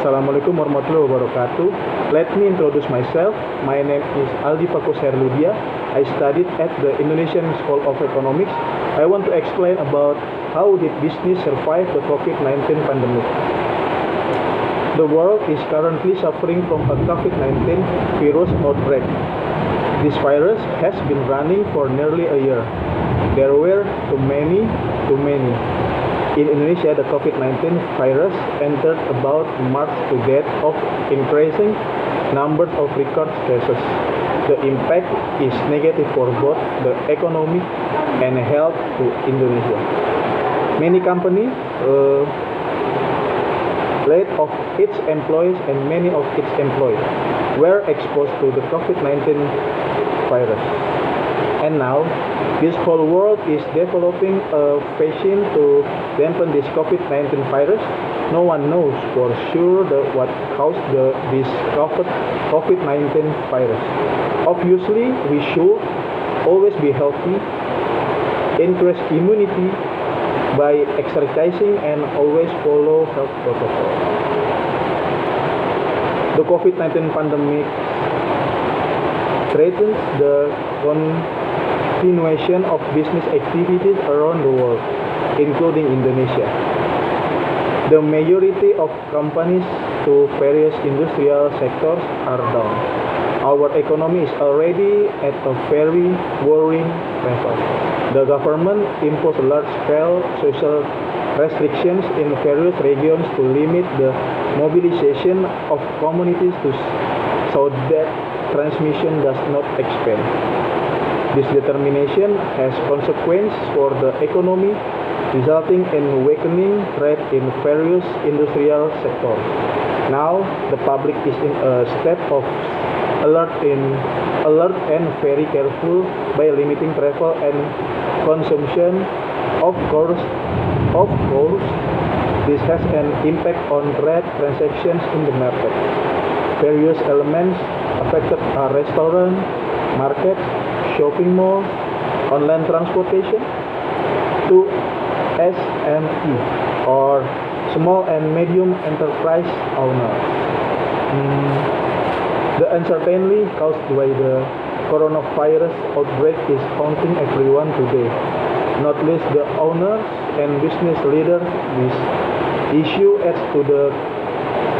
Assalamualaikum warahmatullahi wabarakatuh. Let me introduce myself. My name is Aldi Fakus Herludia. I studied at the Indonesian School of Economics. I want to explain about how did business survive the COVID-19 pandemic. The world is currently suffering from a COVID-19 virus outbreak. This virus has been running for nearly a year. There were too many. In Indonesia, the COVID-19 virus entered about March to date of increasing numbers of record cases. The impact is negative for both the economy and health to Indonesia. Many companies laid off its employees and many of its employees were exposed to the COVID-19 virus. And now, this whole world is developing a vaccine to dampen this COVID-19 virus. No one knows for sure what caused this COVID-19 virus. Obviously, we should always be healthy, increase immunity by exercising, and always follow health protocol. The COVID-19 pandemic threatens the continuation of business activities around the world, including Indonesia. The majority of companies to various industrial sectors are down. Our economy is already at a very worrying level. The government imposed large-scale social restrictions in various regions to limit the mobilization of communities so that transmission does not expand. This determination has consequences for the economy, resulting in weakening trade in various industrial sectors. Now, the public is in a state of alert and very careful by limiting travel and consumption. Of course, this has an impact on trade transactions in the market. Various elements affected are restaurants, markets, shopping malls, online transportation, to SME or small and medium enterprise owners. The uncertainty caused by the coronavirus outbreak is haunting everyone today, not least the owners and business leaders. This issue adds to the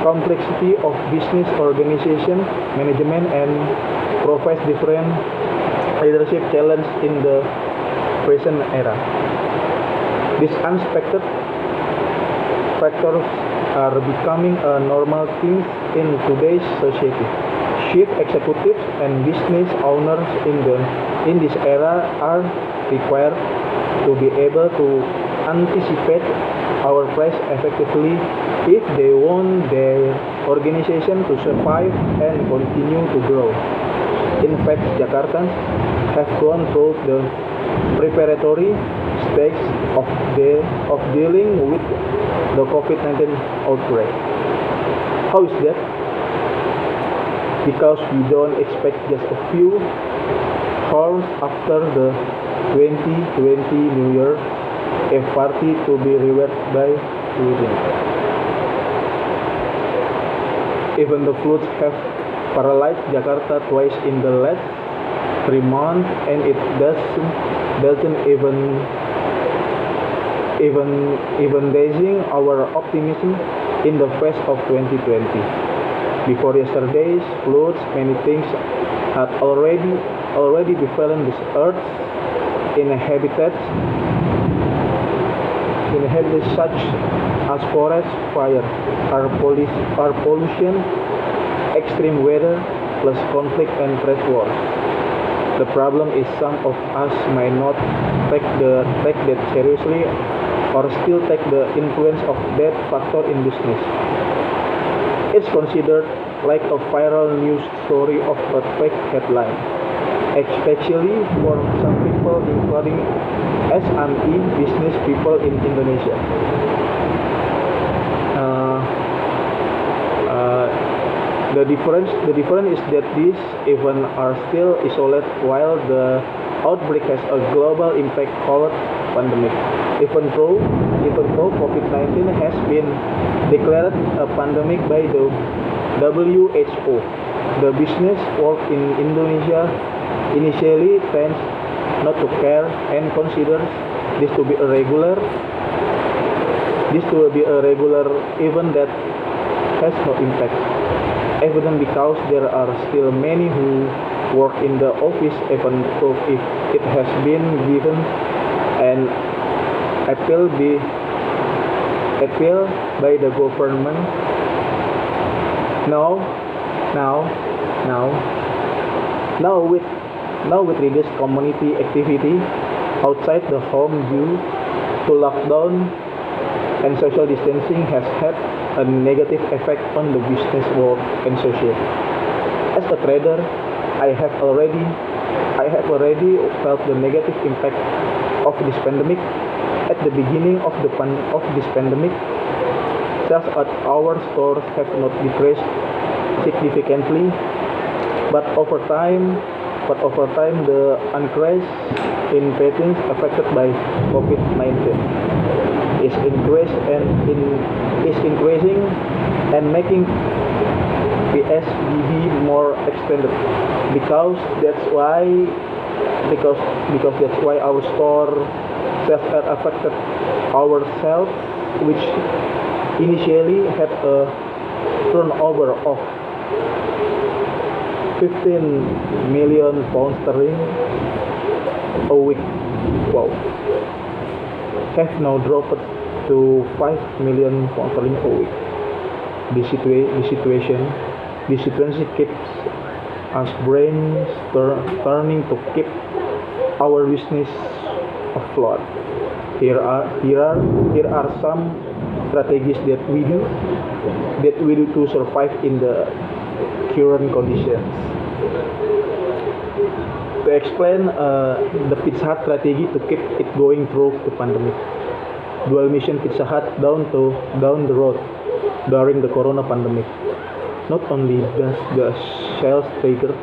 complexity of business organization, management, and provides different leadership challenges in the present era. These unexpected factors are becoming a normal thing in today's society. Chief executives and business owners in this era are required to be able to anticipate our price effectively if they want their organization to survive and continue to grow. In fact, Jakartans have gone through the preparatory stage of dealing with the COVID-19 outbreak. How is that? Because we don't expect just a few hours after the 2020 New Year a party to be reversed by Tribun. Even the floods have paralyzed Jakarta twice in the last 3 months, and it doesn't even dazing our optimism in the face of 2020. Before yesterday's floods, many things had already befallen this earth in habitats such as forest fire, air pollution, extreme weather, plus conflict and trade wars. The problem is some of us might not take that seriously or still take the influence of that factor in business. It's considered like a viral news story of a fake headline, especially for some people, including SME business people in Indonesia. The difference is that these events are still isolated while the outbreak has a global impact. pandemic. Even though COVID-19 has been declared a pandemic by the WHO, the business world in Indonesia initially tends not to care and considers this to be a regular event that has no impact. Evident because there are still many who work in the office even though if it has been given an appeal by the government. Now with reduced community activity outside the home due to lockdown and social distancing has had a negative effect on the business world and society. As a trader, I have already felt the negative impact of this pandemic. At the beginning of this pandemic, sales at our stores have not decreased significantly, but over time, the increase in patrons affected by COVID-19 is increasing and making PSBB more extended. Because that's why our store sales are affected. Our sales, which initially had a turnover of 15 million pounds sterling a week, have now dropped to 5 million pounds sterling a week. This situation keeps us turning to keep our business afloat. Here are some strategies that we do to survive in the current conditions. To explain the Pizza Hut strategy to keep it going through the pandemic. Dual mission Pizza Hut down the road during the corona pandemic. Not only does the sales trigger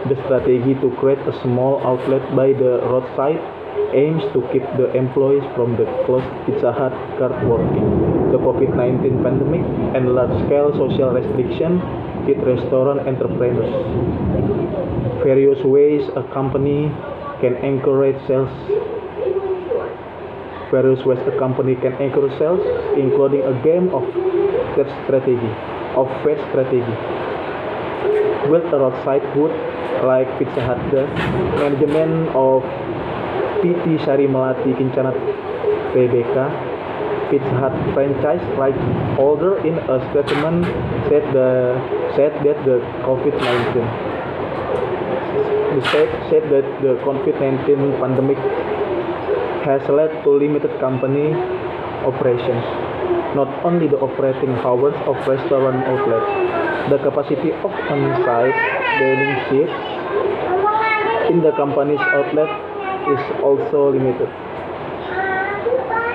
the strategy to create a small outlet by the roadside aims to keep the employees from the closed Pizza Hut cart working. The COVID-19 pandemic and large-scale social restriction hit restaurant entrepreneurs. Various ways a company can encourage sales, including a game of that strategy. Build a roadside booth like Pizza Hut does. Management of PT Sari Melati Kencana Tbk, Pizza Hut franchise right holder in a statement said that the COVID-19 pandemic has led to limited company operations. Not only the operating hours of restaurant outlets, the capacity of on-site dining seats in the company's outlet is also limited.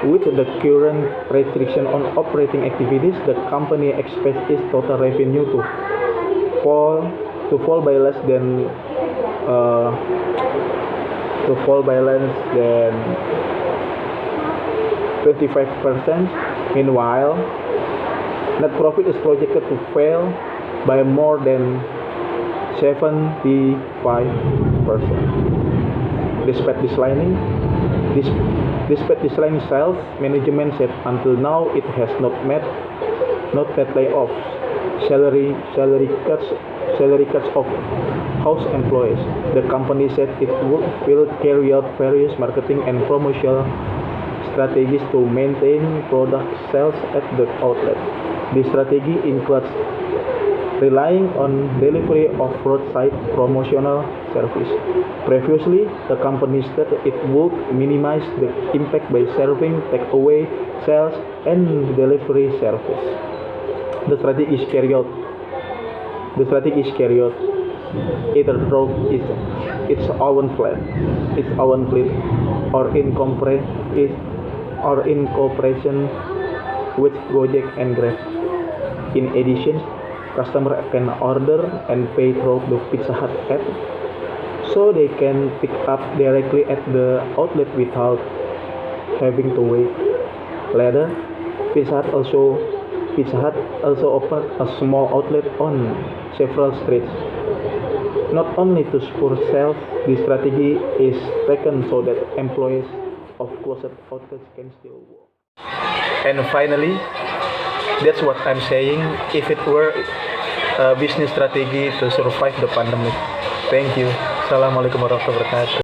With the current restriction on operating activities, the company expects its total revenue to fall by less than 25%. Meanwhile, net profit is projected to fall by more than 75%. Despite declining sales, management said until now it has not paid layoffs, salary cuts of house employees. The company said it will carry out various marketing and promotional strategies to maintain product sales at the outlet. This strategy includes relying on delivery of roadside promotional service. Previously, the company stated it would minimize the impact by serving takeaway sales and delivery service. The strategy is carried out either through its own fleet or in cooperation with Gojek and Grab. In addition, customers can order and pay through the Pizza Hut app, so they can pick up directly at the outlet without having to wait. Later, Pizza Hut also opened a small outlet on several streets. Not only to spur sales, this strategy is taken so that employees of closed outlets can still work. And finally, that's what I'm saying. If it were a business strategy to survive the pandemic. Thank you. Assalamualaikum warahmatullahi wabarakatuh.